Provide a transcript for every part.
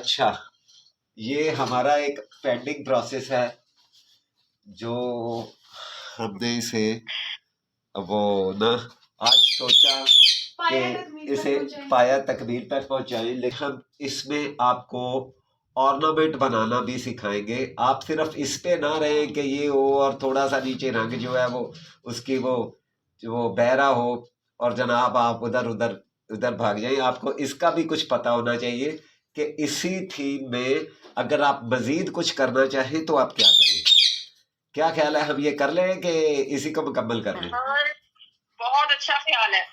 अच्छा, ये हमारा एक पेंडिंग प्रोसेस है जो हमने इसे वो ना आज सोचा कि इसे पाया तकमील तक पहुंचाएं, लेकिन हम इसमें आपको ऑर्नामेंट बनाना भी सिखाएंगे। आप सिर्फ इस पे ना रहे कि ये हो और थोड़ा सा नीचे रंग जो है वो उसकी वो बहरा हो और जनाब आप उधर उधर उधर भाग जाए। आपको इसका भी कुछ पता होना चाहिए कि इसी थीम में अगर आप मजीद कुछ करना चाहें तो आप क्या करें। क्या ख्याल है, हम ये कर लें कि इसी को मुकम्मल कर लें? बहुत अच्छा ख्याल है।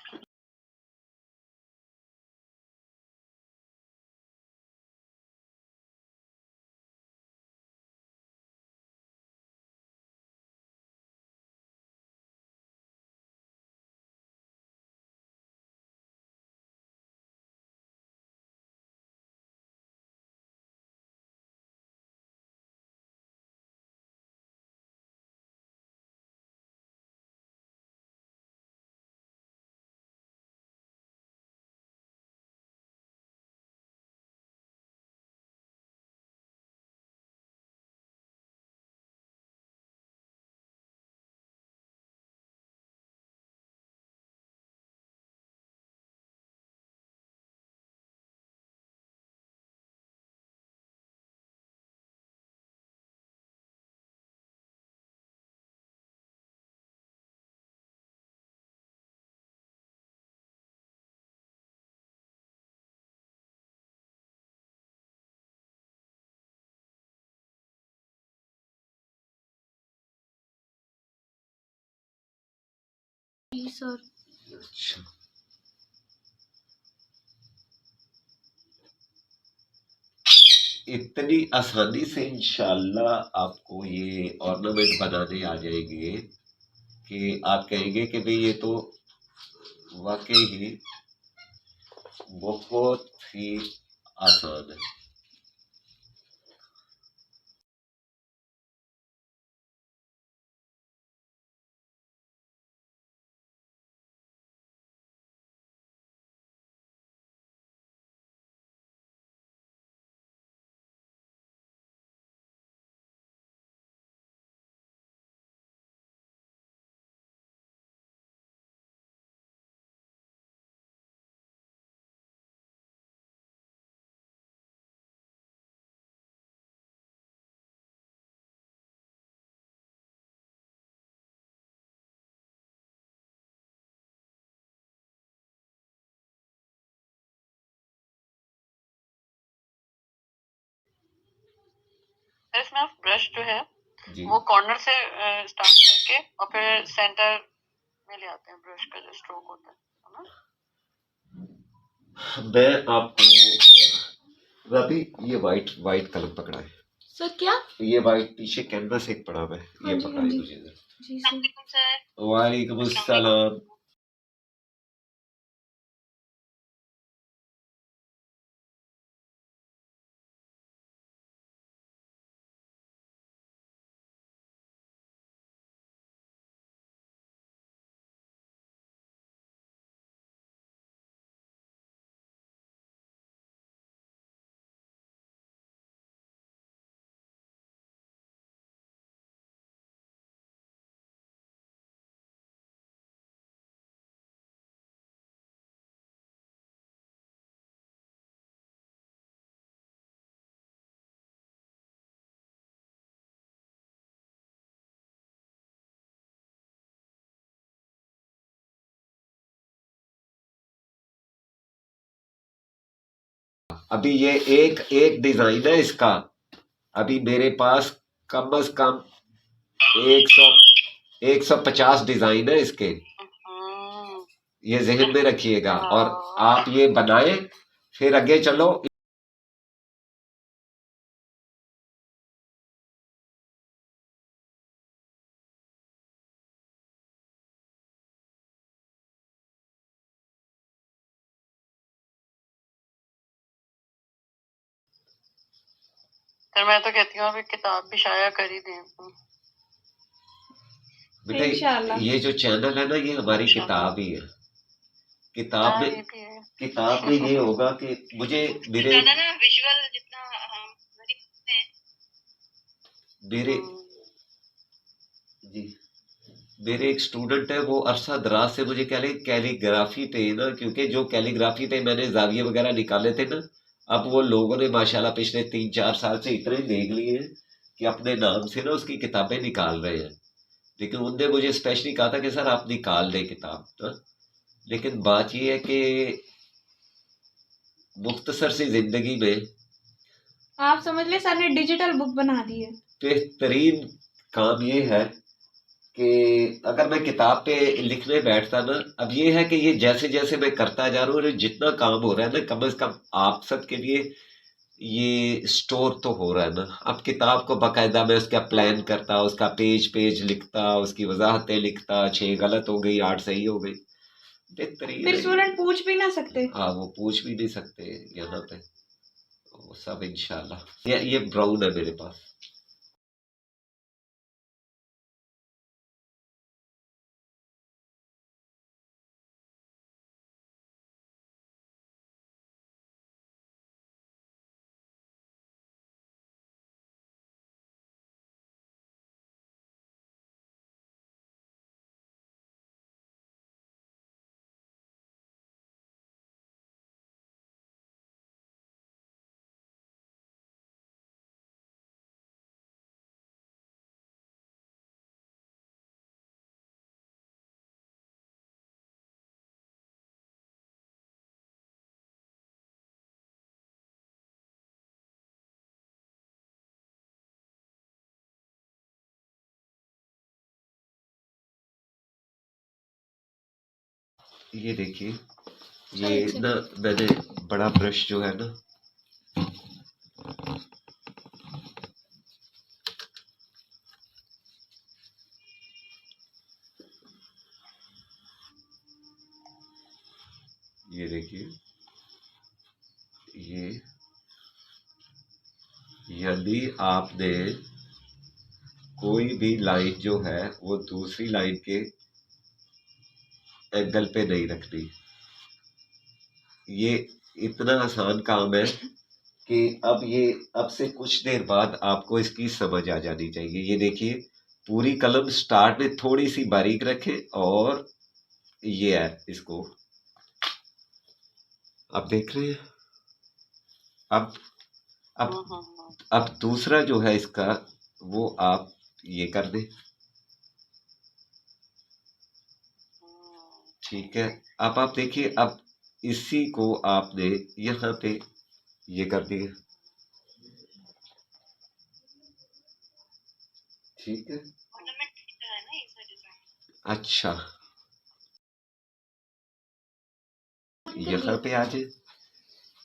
सर अच्छा, इतनी आसानी से इंशाल्लाह आपको ये ऑर्नामेंट बनाने आ जाएंगे कि आप कहेंगे कि भाई ये तो वाकई ही बहुत ही आसान है। इसमें आप ब्रश जो है वो कॉर्नर से स्टार्ट करके और फिर सेंटर में ले आते हैं ब्रश का जो स्ट्रोक होता है ना। मैं आपको अभी ये वाइट कलम पकड़ा है सर। क्या ये वाइट पीछे कैनवस एक पड़ा हुआ है, ये पकड़ा है मुझे। जी सर। वालेकुम अस्सलाम। अभी ये एक डिजाइन है इसका। अभी मेरे पास कम से कम 150 डिजाइन है इसके। ये जहन में रखिएगा और आप ये बनाए फिर आगे चलो। फिर मैं तो कहती हूँ अभी किताब भी शाया कर ही दें। बेटा ये जो चैनल है ना ये हमारी किताब ही है। किताब में ये होगा कि मुझे मेरे विजुअल जितना मेरे जी मेरे एक स्टूडेंट है, वो अरसा दराज से मुझे कह रहे कैलीग्राफी पे ना, क्योंकि जो कैलीग्राफी पे मैंने जाविये वगैरह निकाले थे ना, अब वो लोगों ने माशाल्लाह पिछले 3-4 साल से इतने देख लिए हैं कि अपने नाम से ना उसकी किताबें निकाल रहे हैं। लेकिन उनने मुझे स्पेशली कहा था कि सर आप निकाल दें किताब ना। लेकिन बात ये है कि मुख्तसर सी जिंदगी में आप समझ ले सर ने डिजिटल बुक बना दी है। बेहतरीन काम ये है कि अगर मैं किताब पे लिखने बैठता ना, अब ये है कि ये जैसे जैसे मैं करता जा रहा हूँ, जितना काम हो रहा है ना, कम से कम आप सबके लिए ये स्टोर तो हो रहा है ना। अब किताब को बाकायदा मैं उसका प्लान करता, उसका पेज पेज लिखता, उसकी वजाहतें लिखता, 6 गलत हो गई 8 सही हो गई, बेहतरीन फिर है। स्टूडेंट पूछ भी ना सकते। हाँ, वो पूछ भी नहीं सकते यहाँ पे, वो सब इंशाल्लाह। ये ब्राउन है मेरे पास। ये देखिए, ये ना मैंने बड़ा ब्रश जो है ना, ये देखिए, ये यदि आपने कोई भी लाइन जो है वो दूसरी लाइन के एंगल पे नहीं रखनी, ये इतना आसान काम है कि अब से कुछ देर बाद आपको इसकी समझ आ जानी चाहिए। ये देखिए, पूरी कलम स्टार्ट में थोड़ी सी बारीक रखें, और ये है इसको आप देख रहे हैं। अब अब दूसरा जो है इसका, वो आप ये कर दें, ठीक है। अब आप देखिए, अब इसी को आपने यहाँ पे ये कर दिया, ठीक है। अच्छा, यहाँ पे आ जाए।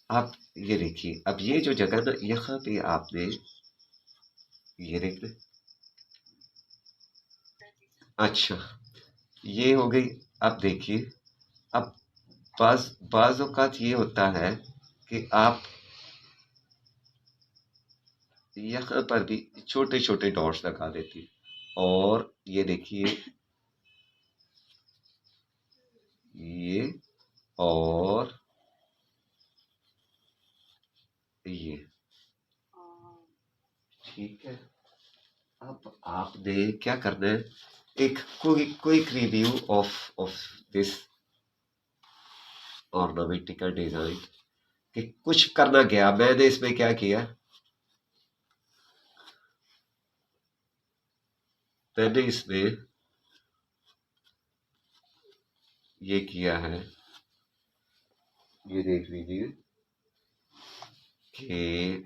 आप ये देखिए, अब ये जो जगह ना, यहाँ पे आपने ये देख लें। अच्छा, ये हो गई। अब देखिए, अब बाज़ औक़ात ये होता है कि आप यहाँ पर भी छोटे छोटे डॉट्स लगा देती, और ये देखिए, ये और ये, ठीक है। अब आपने क्या करना है, एक quick review of this ornamental design, कि कुछ करना क्या मैंने इसमें क्या किया। मैंने इसमें ये किया है, ये देख लीजिए कि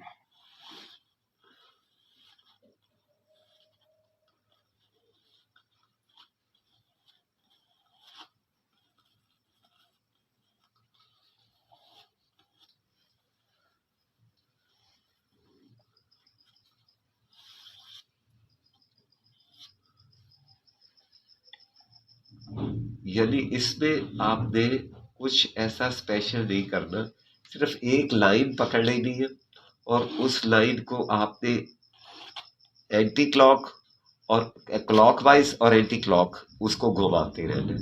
यानी इसमें आपने कुछ ऐसा स्पेशल नहीं करना, सिर्फ एक लाइन पकड़ लेनी है, और उस लाइन को आपने एंटी क्लॉक और क्लॉकवाइज और एंटी क्लॉक उसको घुमाते रहना,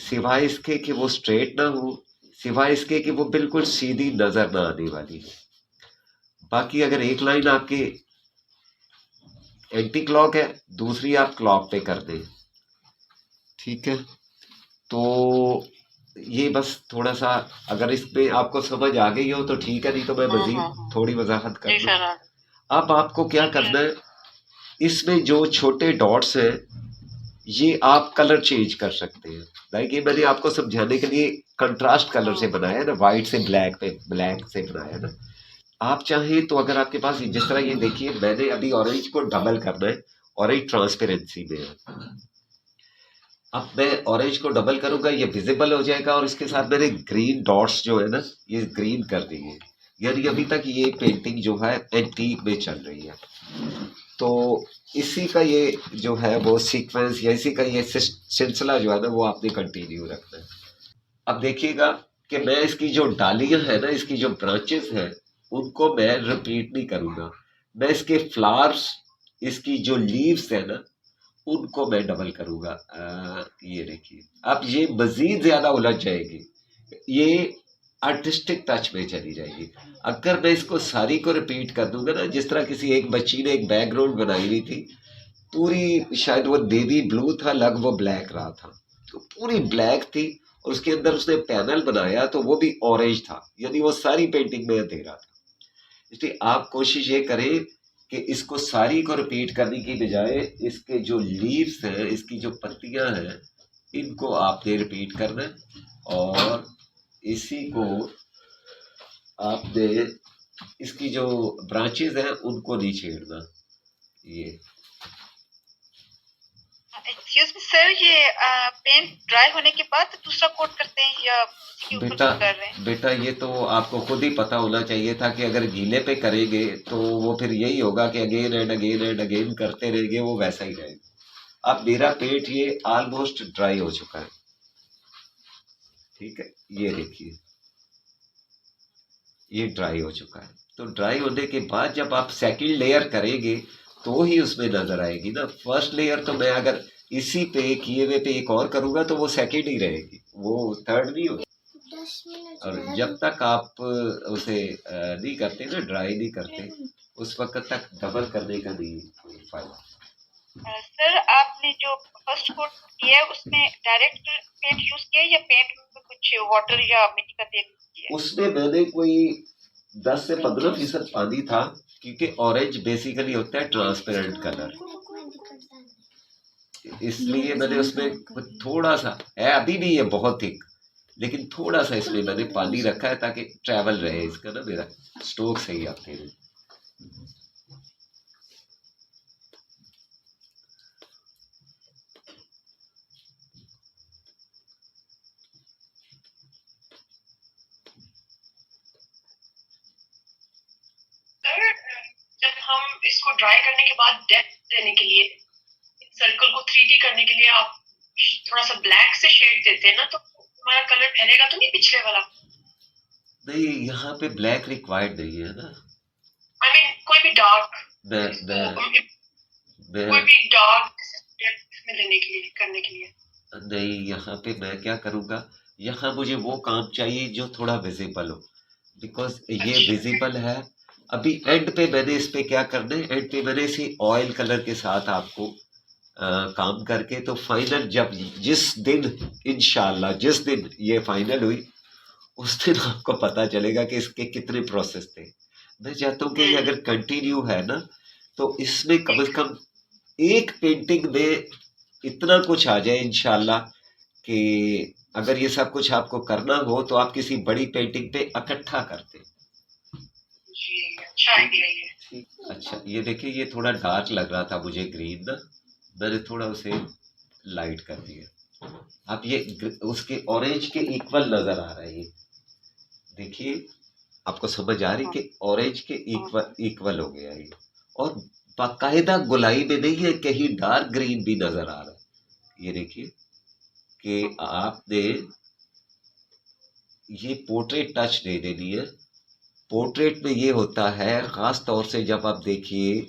सिवाय इसके कि वो स्ट्रेट ना हो, सिवाय इसके कि वो बिल्कुल सीधी नजर ना आने वाली हो। बाकी अगर एक लाइन आपके एंटी क्लॉक है, दूसरी आप क्लॉक पे कर दें। ठीक है, तो ये बस थोड़ा सा अगर इसमें आपको समझ आ गई हो तो ठीक है, नहीं तो मैं मजीद थोड़ी वजाहत कर जी दूं। सर। अब आपको क्या करना है, इसमें जो छोटे डॉट्स हैं ये आप कलर चेंज कर सकते हैं। लाइक ये मैंने आपको समझाने के लिए कंट्रास्ट कलर से बनाया है ना, वाइट से ब्लैक पे ब्लैक से बनाया है ना। आप चाहें तो अगर आपके पास जिस तरह ये देखिए, मैंने अभी ऑरेंज को डबल करना है, ऑरेंज ट्रांसपेरेंसी में है। अब मैं ऑरेंज को डबल करूंगा, ये विजिबल हो जाएगा, और इसके साथ मैंने ग्रीन डॉट्स जो है ना ये ग्रीन कर दिए। यानी अभी तक ये पेंटिंग जो है एंटीक में चल रही है। तो इसी का ये जो है वो सीक्वेंस या इसी का ये सिलसिला जो है ना वो आपने कंटिन्यू रखना है। अब देखिएगा कि मैं इसकी जो डालियां है ना, इसकी जो ब्रांचेस हैं उनको मैं रिपीट नहीं करूंगा। मैं इसके फ्लावर्स, इसकी जो लीव्स है ना उनको मैं डबल करूंगा। ये देखिए, अब ये मजीद ज्यादा उलझ जाएगी, ये आर्टिस्टिक टच में चली जाएगी। अगर मैं इसको सारी को रिपीट कर दूंगा ना, जिस तरह किसी एक बच्ची ने एक बैकग्राउंड बनाई हुई थी पूरी, शायद वो नेवी ब्लू था, लग वो ब्लैक रहा था, तो पूरी ब्लैक थी, और उसके अंदर उसने पैनल बनाया तो वो भी ऑरेंज था, यानी वो सारी पेंटिंग में अंधेरा था। इसलिए आप कोशिश ये करें कि इसको सारी को रिपीट करने की बजाय इसके जो लीव्स हैं, इसकी जो पत्तियां हैं, इनको आपने रिपीट करना है, और इसी को आपने इसकी जो ब्रांचेस हैं उनको नहीं छेड़ना। ये एक्सक्यूज मी सर, ये पेंट ड्राई होने के बाद दूसरा कोट करते हैं या इसी के ऊपर बेटा कर रहे हैं? बेटा ये तो आपको खुद ही पता होना चाहिए था कि अगर गीले पे करेंगे तो वो फिर यही होगा कि again and again and again करते रहेंगे, वो वैसा ही रहेगा। अब मेरा पेंट ये ऑलमोस्ट ड्राई हो चुका है। ठीक है, ये देखिए ये ड्राई हो चुका है। तो ड्राई होने के बाद जब आप सेकंड लेयर करेंगे तो ही उसमें नजर आएगी ना। फर्स्ट लेयर तो मैं अगर इसी पे किए हुए पे एक और करूंगा तो वो सेकंड ही रहेगी, वो थर्ड नहीं होगी। और जब तक आप उसे नहीं करते ना, ड्राई नहीं करते, उस वक्त तक डबल करने का नहीं फायदा। सर आपने जो फर्स्ट कोट किया है उसमें डायरेक्ट पेंट यूज किया है या पेंट में कुछ वाटर या मिट्टी का तेल किया है? उसमें मैंने कोई 10 से 15% पानी था, क्योंकि ऑरेंज बेसिकली होता है ट्रांसपेरेंट कलर, इसलिए मैंने उसमें थोड़ा सा है, अभी भी ये बहुत थिक, लेकिन थोड़ा सा इसमें मैंने पानी रखा है ताकि ट्रैवल रहे इसका ना, मेरा स्ट्रोक सही आते हैं। जब हम इसको ड्राई करने के बाद डेप्थ देने के लिए, सर्कल को 3D करने के लिए आप थोड़ा सा ब्लैक से शेड देते हैं ना, तो हमारा कलर फैलेगा तो नहीं पिछले वाला? नहीं, यहाँ पे ब्लैक रिक्वायर्ड नहीं है ना। आई मीन कोई भी डार्क, कोई भी डार्क डेप्थ में देने के लिए, करने के लिए। नहीं, यहाँ पे मैं क्या करूँगा, यहाँ मुझे वो काम चाहिए जो थोड़ा विजिबल हो, बिकॉज ये विजिबल है। अभी एंड पे मैंने इस पे क्या करना है, एंड पे मैंने इसी ऑयल कलर के साथ आपको काम करके, तो फाइनल जब जिस दिन इंशाल्लाह जिस दिन ये फाइनल हुई उस दिन आपको पता चलेगा कि इसके कितने प्रोसेस थे। मैं चाहता हूँ कि ये अगर कंटिन्यू है ना तो इसमें कम से कम एक पेंटिंग में इतना कुछ आ जाए इंशाल्लाह कि अगर ये सब कुछ आपको करना हो तो आप किसी बड़ी पेंटिंग पे इकट्ठा करते। अच्छा आइडिया है। अच्छा, ये देखिए ये थोड़ा डार्क लग रहा था मुझे ग्रीन ना, मैंने थोड़ा उसे लाइट कर दिया। अब ये उसके ऑरेंज के इक्वल नजर आ रहा है, ये देखिए आपको समझ आ रही कि ऑरेंज के इक्वल हो गया ये, और बाकायदा गुलाई में नहीं है, कहीं डार्क ग्रीन भी नजर आ रहा है। ये देखिए कि आपने ये पोर्ट्रेट टच दे देनी है। पोर्ट्रेट में ये होता है, खास तौर से जब आप देखिए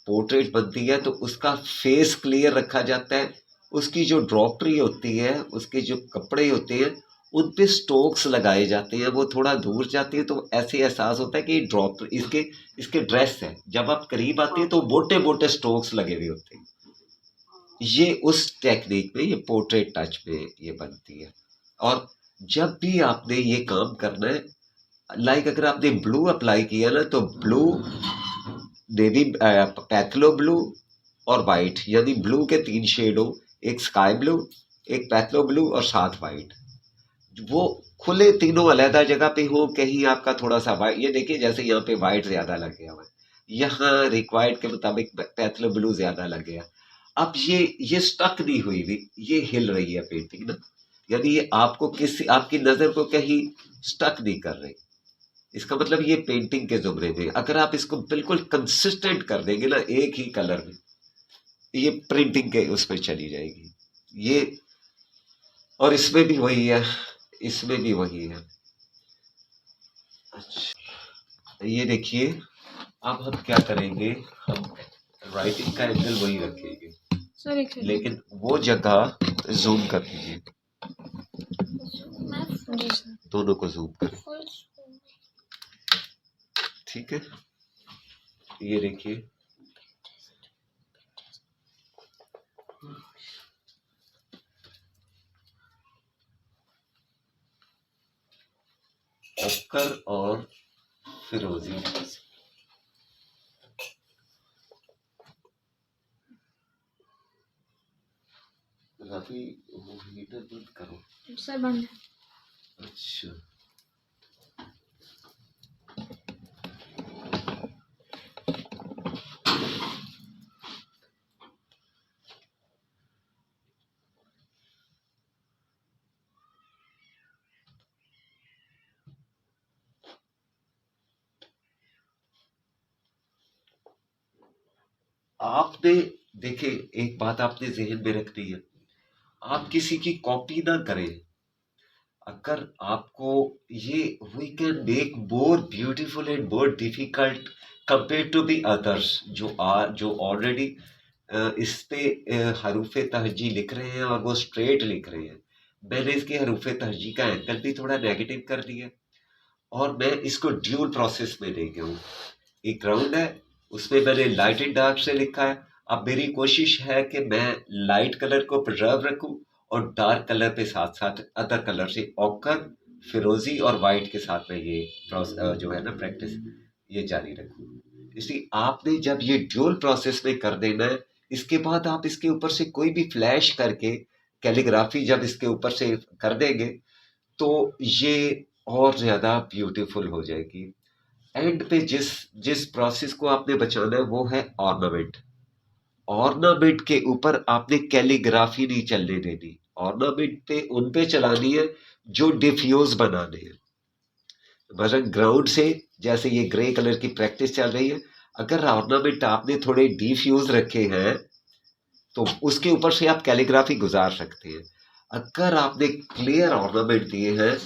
पोर्ट्रेट बनती है तो उसका फेस क्लियर रखा जाता है, उसकी जो ड्रॉपरी होती है, उसके जो कपड़े होते हैं उन पे स्ट्रोक्स लगाए जाते हैं, वो थोड़ा दूर जाते हैं तो ऐसे एहसास होता है कि ड्रॉप इसके इसके ड्रेस है, जब आप करीब आते हैं तो मोटे मोटे स्ट्रोक्स लगे हुए होते हैं। ये उस टेक्निक में, ये पोर्ट्रेट टच में ये बनती है। और जब भी आपने ये काम करना है, लाइक अगर आपने ब्लू अप्लाई किया ना, तो ब्लू, नेवी, पैथलो ब्लू और वाइट, यानी ब्लू के 3 शेड हो, एक स्काई ब्लू, एक पैथलो ब्लू और साथ वाइट, वो खुले तीनों अलहदा जगह पे हो। कहीं आपका थोड़ा सा वाइट, ये देखिए जैसे यहाँ पे वाइट ज्यादा लग गया हुआ है, यहाँ रिक्वायर्ड के मुताबिक पैथलो ब्लू ज्यादा लग गया। अब ये स्टक नहीं हुई भी, ये हिल रही है पेंटिंग ना, यानी ये आपको किसी, आपकी नजर को कहीं स्टक नहीं कर रही। इसका मतलब ये पेंटिंग के जुमरे में, अगर आप इसको बिल्कुल कंसिस्टेंट कर देंगे ना एक ही कलर में, ये प्रिंटिंग के उस पर चली जाएगी ये। और इसमें भी वही है, इसमें भी वही है। अच्छा, ये देखिए, अब हम क्या करेंगे, हम राइटिंग का एंगल वही रखेंगे, सर एक सेकंड। लेकिन वो जगह जूम कर दीजिए, जी सर। दोनों को जूम करें, ठीक है। ये देखिए, ऑस्कर और फिरोजी, राफी वो हीटर बंद करो। सर बंद है। अच्छा, आपने देखे, एक बात आपने जहन में रखनी है, आप किसी की कॉपी ना करें। अगर आपको ये, we can make more beautiful and more difficult compare to the others जो ऑलरेडी इस पे हरूफ तहजी लिख रहे हैं और वो स्ट्रेट लिख रहे हैं। मैंने इसके हरूफ तहजी का एंगल भी थोड़ा नेगेटिव कर दिया, और मैं इसको ड्यूल प्रोसेस में ले गया हूँ। एक ग्राउंड है, उसमें मैंने लाइट एंड डार्क से लिखा है। अब मेरी कोशिश है कि मैं लाइट कलर को प्रिजर्व रखूं और डार्क कलर पे साथ साथ अदर कलर से ऑकर, फिरोजी और वाइट के साथ में ये जो है ना प्रैक्टिस, ये जारी रखूं। इसलिए आपने जब ये ड्यूल प्रोसेस में कर देना है, इसके बाद आप इसके ऊपर से कोई भी फ्लैश करके कैलीग्राफी जब इसके ऊपर से कर देंगे तो ये और ज्यादा ब्यूटीफुल हो जाएगी। एंड पे जिस जिस प्रोसेस को आपने बचाना है वो है ऑर्नामेंट। ऑर्नामेंट के ऊपर आपने कैलीग्राफी नहीं चलने देनी, ऑर्नामेंट पे उन पे चलानी है जो डिफ्यूज बनाने हैं। मतलब ग्राउंड से, जैसे ये ग्रे कलर की प्रैक्टिस चल रही है, अगर ऑर्नामेंट आपने थोड़े डिफ्यूज रखे हैं तो उसके ऊपर से आप कैलीग्राफी गुजार सकते हैं। अगर आपने क्लियर ऑर्नामेंट दिए हैं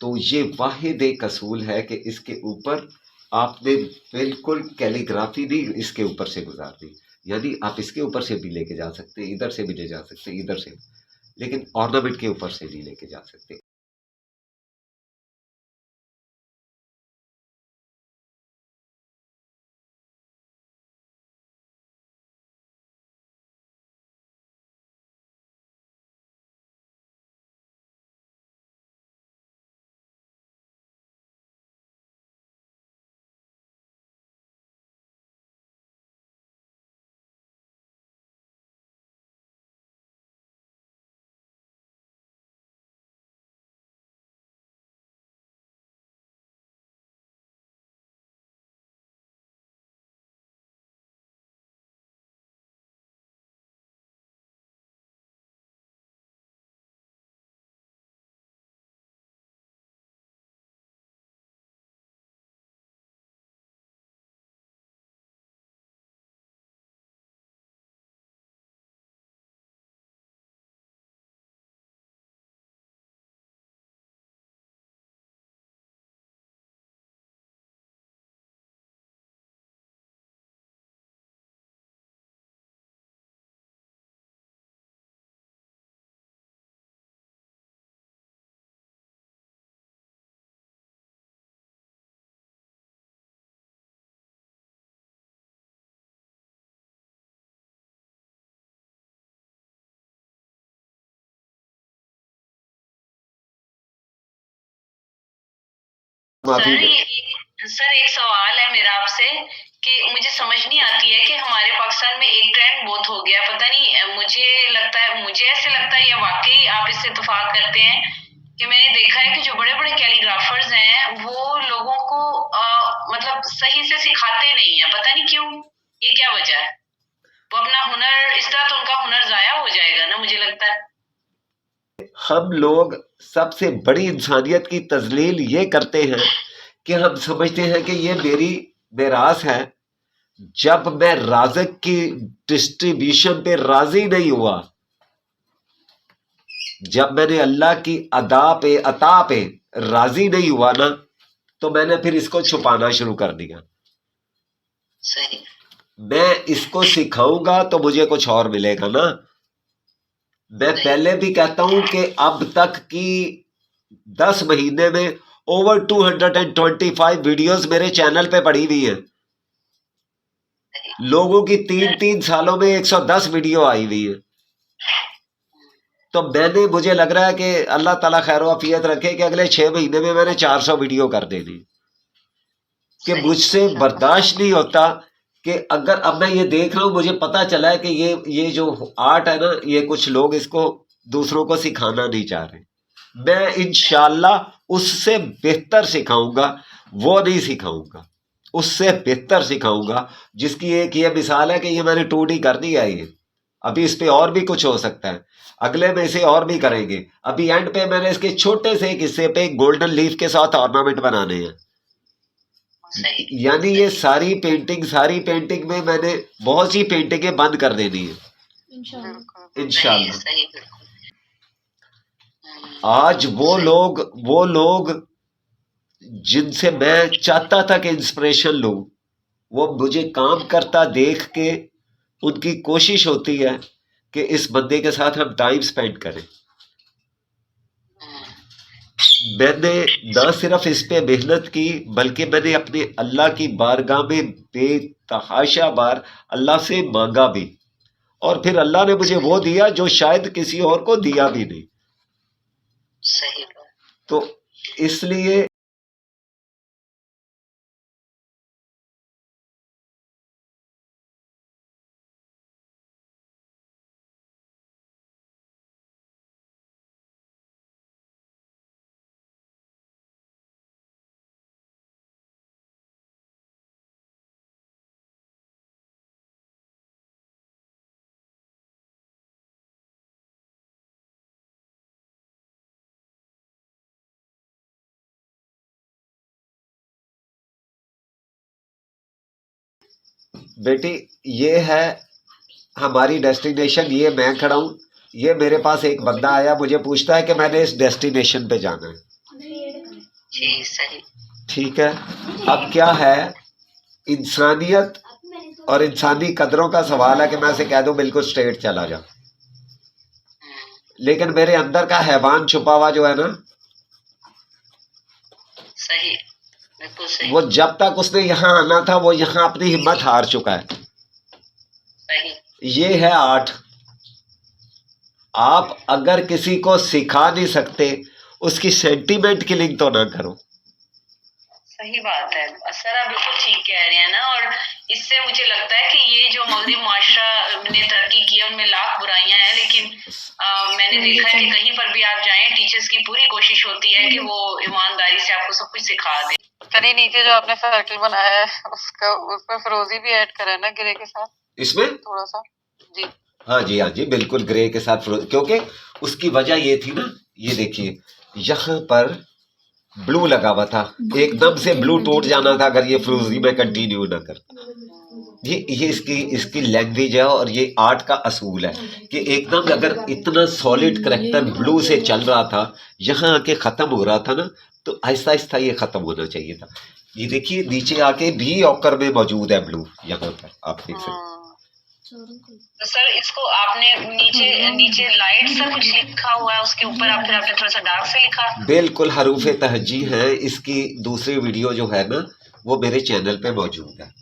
तो ये वाहिद एक असूल है कि इसके ऊपर आपने बिल्कुल कैलीग्राफी भी इसके ऊपर से गुजारनी। यानी आप इसके ऊपर से भी लेके जा सकते हैं, इधर से भी ले जा सकते हैं, इधर से, लेकिन ऑर्नामेंट के ऊपर से नहीं लेके जा सकते। माफी। सर एक सवाल है मेरा आपसे कि मुझे समझ नहीं आती है कि हमारे पाकिस्तान में एक ट्रेंड बहुत हो गया, पता नहीं, मुझे ऐसे लगता है या वाकई आप इससे इत्तेफाक करते हैं कि मैंने देखा है कि जो बड़े बड़े कैलीग्राफर्स हैं वो लोगों को मतलब सही से सिखाते नहीं है, पता नहीं क्यों, ये क्या वजह है? वो अपना हुनर, इस तरह तो उनका हुनर जाया हो जाएगा ना, मुझे लगता है। हम लोग सबसे बड़ी इंसानियत की तजलील ये करते हैं कि हम समझते हैं कि ये मेरी विरासत है। जब मैं राज़िक की डिस्ट्रीब्यूशन पे राजी नहीं हुआ, जब मैंने अल्लाह की अता पे राजी नहीं हुआ ना, तो मैंने फिर इसको छुपाना शुरू कर दिया। सही। मैं इसको सिखाऊंगा तो मुझे कुछ और मिलेगा ना। मैं पहले भी कहता हूं कि अब तक की 10 महीने में ओवर 225 वीडियोस मेरे चैनल पे पड़ी हुई हैं। लोगों की 3 सालों में 110 वीडियो आई हुई है। तो मुझे लग रहा है कि अल्लाह ताला खैर आफियत रखे कि अगले 6 महीने में मैंने 400 वीडियो कर देनी, कि मुझसे बर्दाश्त नहीं होता कि अगर अब मैं ये देख रहा हूं, मुझे पता चला है कि ये जो आर्ट है ना, ये कुछ लोग इसको दूसरों को सिखाना नहीं चाह रहे। मैं इंशाल्लाह उससे बेहतर सिखाऊंगा, वो नहीं सिखाऊंगा, उससे बेहतर सिखाऊंगा। जिसकी एक ये मिसाल है कि ये मैंने 2D कर दिया है, ये अभी इस पे और भी कुछ हो सकता है, अगले में इसे और भी करेंगे। अभी एंड पे मैंने इसके छोटे से एक हिस्से पे गोल्डन लीफ के साथ ऑर्नामेंट बनाने हैं। यानी ये सारी पेंटिंग में मैंने बहुत सी पेंटिंगें बंद कर देनी है इंशाल्लाह। आज वो लोग जिनसे मैं चाहता था कि इंस्पिरेशन लूं, वो मुझे काम करता देख के उनकी कोशिश होती है कि इस बंदे के साथ हम टाइम स्पेंड करें। मैंने न सिर्फ इस पे मेहनत की, बल्कि मैंने अपने अल्लाह की बारगाह में बेतहाशा बार अल्लाह से मांगा भी, और फिर अल्लाह ने मुझे वो दिया जो शायद किसी और को दिया भी नहीं। सही। तो इसलिए बेटी, ये है हमारी डेस्टिनेशन, ये मैं खड़ा हूं, ये मेरे पास एक बंदा आया, मुझे पूछता है कि मैंने इस डेस्टिनेशन पे जाना है। जी सही। ठीक है, अब क्या है, इंसानियत और इंसानी कदरों का सवाल है कि मैं उसे कह दूं बिल्कुल स्ट्रेट चला जा, लेकिन मेरे अंदर का हैवान छुपा हुआ जो है ना, सही, सही। वो जब तक उसने यहाँ आना था वो यहाँ अपनी हिम्मत हार चुका है। सही। ये है आर्ट। आप अगर किसी को सिखा नहीं सकते, उसकी सेंटीमेंट किलिंग तो ना करो। सही बात है सर, आप बिल्कुल ठीक कह रहे हैं ना। और इससे मुझे लगता है कि ये जो मगरबी माशरा ने तरक्की की है उनमें लाख बुराइयां हैं, लेकिन मैंने देखा है कि कहीं पर भी आप जाएं, टीचर्स की पूरी कोशिश होती है कि वो ईमानदारी से आपको सब कुछ सिखा दे। सर नीचे जो आपने सर्कल बनाया है उसमें फिरोजी भी ऐड करा है ना, ग्रे के साथ, इसमें थोड़ा सा। जी हाँ जी बिल्कुल ग्रे के साथ फिरोजी, क्योंकि उसकी वजह ये थी ना, ये देखिए यहाँ पर ब्लू लगा हुआ था, एकदम से ब्लू टूट जाना था अगर ये फिरोजी में कंटिन्यू ना कर। ये इसकी लैंग्वेज है और ये आर्ट का असूल है कि एकदम अगर इतना सॉलिड करेक्टर ब्लू से चल रहा था, यहाँ आके ख़त्म हो रहा था ना, तो आहिस्ता आहिस्ता ये ख़त्म होना चाहिए था। ये देखिए नीचे आके भी ऑकर में मौजूद है ब्लू, यहाँ पर आप देख सकते हैं। तो सर इसको आपने नीचे लाइट सा कुछ लिखा हुआ है, उसके ऊपर आपने थोड़ा सा डार्क से लिखा। बिल्कुल हरूफ तहजी है। इसकी दूसरी वीडियो जो है ना, वो मेरे चैनल पे मौजूद है।